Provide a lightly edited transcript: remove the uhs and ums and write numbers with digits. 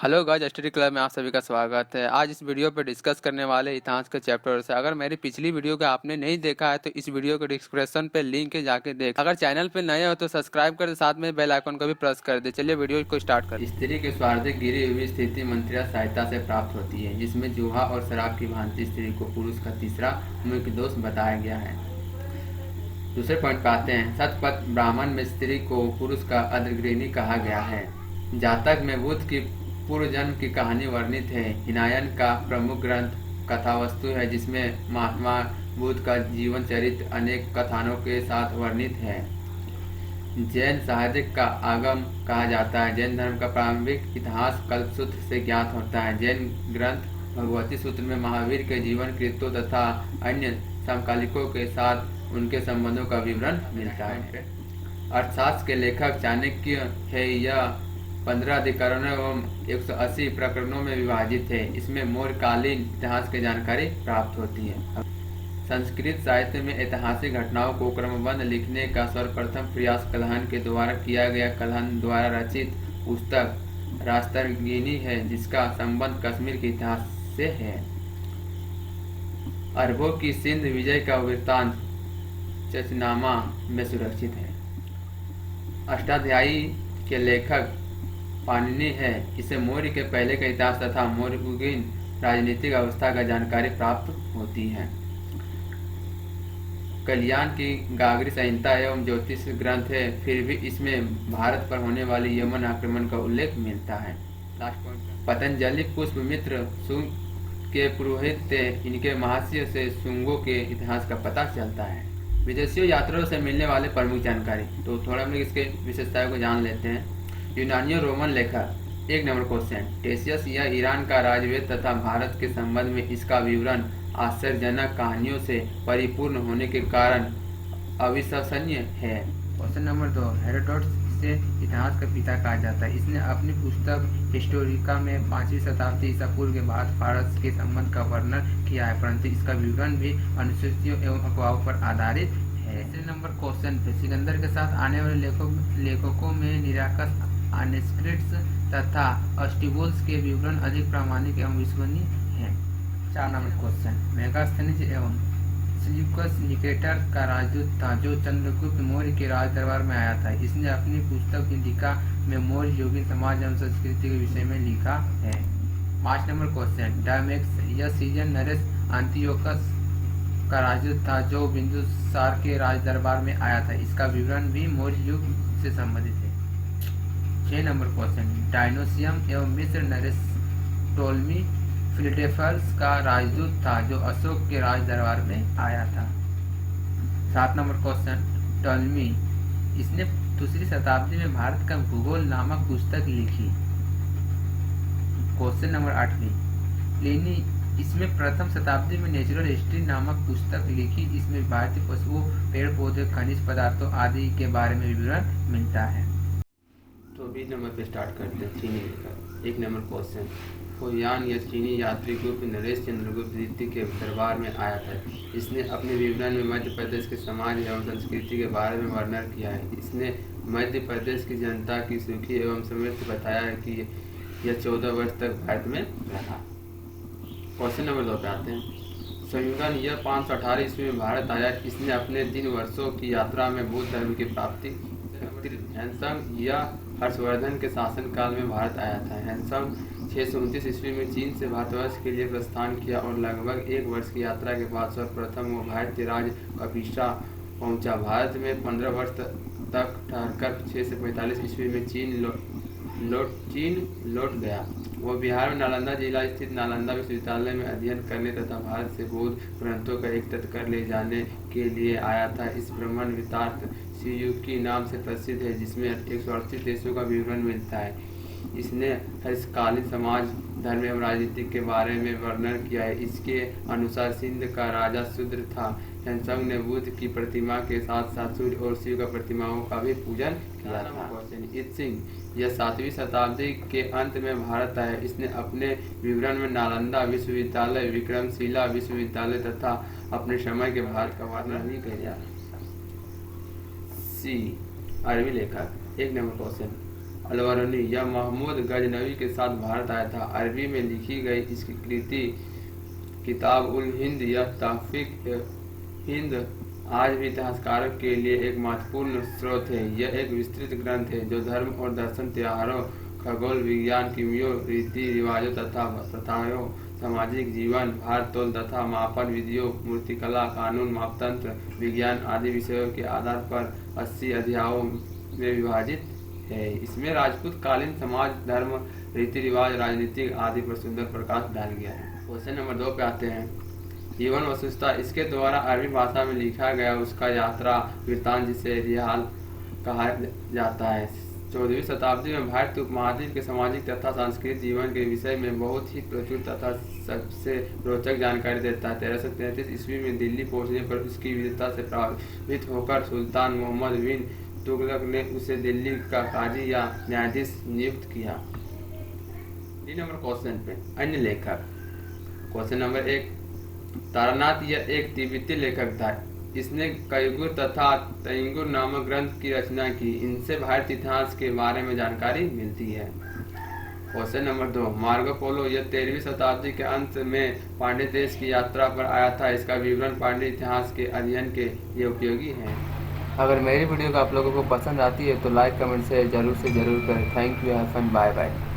Hello guys, study club में आप सभी का स्वागत है। आज इस वीडियो पे डिस्कस करने वाले इतिहास के चैप्टर से। अगर मेरी पिछली वीडियो को आपने नहीं देखा है तो इस वीडियो के डिस्क्रिप्शन पे लिंक है, जाके देख। अगर चैनल पे नए हो तो सब्सक्राइब कर, साथ में बेल आइकन को भी प्रेस कर दे। चलिए वीडियो को स्टार्ट कर। स्त्री की स्वार्थिक गिरी हुई स्थिति मंत्रिया सहायता से प्राप्त होती है, जिसमें जुआ और शराब की भांति स्त्री को पुरुष का तीसरा मुख्य दोष बताया गया है। दूसरे पॉइंट पे आते हैं। सतपथ ब्राह्मण में स्त्री को पुरुष का अग्रगृहिणी कहा गया है। जातक में बुद्ध की पूर्व जन्म की कहानी वर्णित है। हिनायन का प्रमुख ग्रंथ कथावस्तु है, जिसमें महात्मा बुद्ध का जीवन चरित्र अनेक कथानों के साथ वर्णित है। जैन साहित्य का आगम कहा जाता है। जैन धर्म का प्रारंभिक इतिहास कल्पसूत्र से ज्ञात होता है। जैन ग्रंथ भगवती सूत्र में महावीर के जीवन कृत्यों तथा अन्य समकालिकों के साथ उनके संबंधों का विवरण मिलता है। अर्थशास्त्र के लेखक चाणक्य है। यह 15 अधिकरणों एवं 180 प्रकरणों में विभाजित है। इसमें मौर्यकालीन इतिहास की जानकारी प्राप्त होती है। संस्कृत साहित्य में ऐतिहासिक घटनाओं को क्रमबद्ध लिखने का सर्वप्रथम प्रयास कल्हण के द्वारा किया गया। कल्हण द्वारा रचित पुस्तक रास्तरगिनी है, जिसका संबंध कश्मीर के इतिहास से है। अरबों की सिंध विजय का वृत्तांत चचनामा में सुरक्षित है। अष्टाध्यायी के लेखक पाणिनि है। इसे मौर्य के पहले का इतिहास तथा मौर्यकालीन राजनीतिक अवस्था का जानकारी प्राप्त होती है। कल्याण की गागरी संहिता एवं ज्योतिष ग्रंथ है, फिर भी इसमें भारत पर होने वाली यमन आक्रमण का उल्लेख मिलता है। पतंजलि पुष्पमित्र शुंग के पुरोहित थे। इनके महास्य से शुंगों के इतिहास का पता चलता है। विदेशियों यात्रियों से मिलने वाले प्रमुख जानकारी, तो थोड़ा हम लोग इसके विशेषताओं को जान लेते हैं। यूनानियों रोमन लेखक। 1 नंबर क्वेश्चन। टेसियस या ईरान का राजवेद तथा भारत के संबंध में इसका विवरण आश्चर्यजनक कहानियों से परिपूर्ण होने के कारण अविश्वसनीय है। Question number 2। हेरोडोटस से इतिहास का पिता कहा जाता है। इसने अपनी पुस्तक हिस्टोरिका में 5वीं शताब्दी ईसा पूर्व के बाद फारस के संबंध का वर्णन किया है, परंतु इसका विवरण भी अनुसूचियों एवं अफवाहों पर आधारित है। 3 नंबर क्वेश्चन पे सिकंदर के साथ आने वाले लेखकों में निराकस, आनेस्क्रिट्स तथा अस्टिबोल्स के विवरण अधिक प्रामाणिक एवं विश्वसनीय हैं। 4 नंबर क्वेश्चन। मेगास्थनीज एवं सेल्यूकस निकेटर का राजदूत था, जो चंद्रगुप्त मौर्य के राज दरबार में आया था। इसने अपनी पुस्तक इंडिका में मौर्य योगिन समाज एवं संस्कृति के विषय में लिखा है। 5 नंबर क्वेश्चन। डायमेक्स या सीजन नरेश एंटियोकस का राजदूत था, जो बिंदुसार के राज दरबार में आया था। इसका विवरण भी मौर्य युग से संबंधित है। 6 नंबर क्वेश्चन। डायनोसियम एवं मिस्र नरेश टोलमी फिलडेल्फस का राजदूत था, जो अशोक के राज दरबार में आया था। 7 नंबर क्वेश्चन। टोलमी, इसने 2री शताब्दी में भारत का भूगोल नामक पुस्तक लिखी। क्वेश्चन नंबर 8वीं। प्लिनी, इसमें प्रथम शताब्दी में नेचुरल हिस्ट्री नामक पुस्तक लिखी। इसमें भारतीय पशुओं, पेड़ पौधे, खनिज पदार्थों आदि के बारे में विवरण मिलता है। तो 20 नंबर पे स्टार्ट करते हैं। चीनी लेखक। 1 नंबर क्वेश्चन। हुयान या चीनी यात्री गुप्त नरेश चंद्रगुप्त द्वितीय के दरबार में आया था। इसने अपने विवरण में मध्य प्रदेश के समाज एवं संस्कृति के बारे में वर्णन किया है। इसने मध्य प्रदेश की जनता की सुखी एवं समृद्ध बताया है कि यह 14 वर्ष तक भारत में रहा। क्वेश्चन नंबर 2 पे आते हैं। संयुगन यह 518 ईस्वी में भारत आया। इसने अपने 3 वर्षों की यात्रा में बौद्ध धर्म की प्राप्ति। हैंसंग यह हर्षवर्धन के शासनकाल में भारत आया था। हैंसंग 629 ईस्वी में चीन से भारतवर्ष के लिए प्रस्थान किया और लगभग 1 वर्ष की यात्रा के बाद सर्वप्रथम वो भारतीय राज्य कपिसा पहुंचा। भारत में 15 वर्ष तक ठहरकर 645 ईस्वी में चीन लौट गया। वो बिहार में नालंदा जिला स्थित नालंदा विश्वविद्यालय में अध्ययन करने तथा भारत से बौद्ध ग्रंथों का एकत्र कर ले जाने के लिए आया था। इस भ्रमण वृत्तांत सुयुकी नाम से प्रसिद्ध है, जिसमें 138 देशों का विवरण मिलता है। इसने हर्षकालीन समाज, धर्म एवं राजनीति के बारे में वर्णन किया है। इसके अनुसार सिंध का राजा शूद्र था। हैंसंग ने बुद्ध की प्रतिमा के साथ साथ सूर्य और शिव का प्रतिमाओं का भी पूजन किया था। इत सिंह यह 7वीं शताब्दी के अंत में भारत आया। इसने अपने विवरण में नालंदा विश्वविद्यालय, विक्रमशिला विश्वविद्यालय तथा अपने समय के भारत का वर्णन भी किया। सी अरबी लेखक। 1 नंबर क्वेश्चन। अलवरनी। यह महमूद गजनवी के साथ भारत आया था। अरबी में लिखी गई इसकी कृति किताब उल हिंद या तहफ़ीक़ हिंद आज भी इतिहासकारों के लिए एक महत्वपूर्ण स्रोत है। यह एक विस्तृत ग्रंथ है जो धर्म और दर्शन, त्योहारों, खगोल विज्ञान, किमियों, रीति रिवाजों तथा प्रथाओं, सामाजिक जीवन, भार-तोल तथा मापन विधियों, मूर्तिकला, कानून, मापतंत्र, विज्ञान आदि विषयों के आधार पर 80 अध्यायों में विभाजित है। इसमें राजपूत कालीन समाज, धर्म, रीति रिवाज, राजनीतिक आदि पर सुंदर प्रकाश डाल गया है। क्वेश्चन नंबर 2 पे आते हैं। जीवन वस्तुस्था इसके द्वारा अरबी भाषा में लिखा गया उसका यात्रा वृत्तांत, जिसे रिहाल कहा जाता है। 14वीं शताब्दी में भारत उपमहाद्वीप के सामाजिक तथा सांस्कृतिक जीवन के विषय में बहुत ही प्रचुर तथा सबसे रोचक जानकारी देता है। 1333 ईस्वी में दिल्ली पहुंचने पर उसकी विद्वता से प्रभावित होकर सुल्तान मोहम्मद बिन तुगलक ने उसे दिल्ली का काजी या न्यायाधीश नियुक्त किया। डी नंबर क्वेश्चन पे अन्य लेखक। क्वेश्चन नंबर 1, तारानाथ यह एक तिब्बती लेखक था। इसने कयगुर तथा तैंगुर नामक ग्रंथ की रचना की। इनसे भारतीय इतिहास के बारे में जानकारी मिलती है। क्वेश्चन नंबर 2, मार्को पोलो यह 13वीं शताब्दी के अंत में पांड्य देश की यात्रा पर आया था। इसका विवरण पांड्य इतिहास के अध्ययन के लिए उपयोगी है। अगर मेरी वीडियो को आप लोगों को पसंद आती है तो लाइक कमेंट से जरूर करें। Thank you, have fun, bye bye.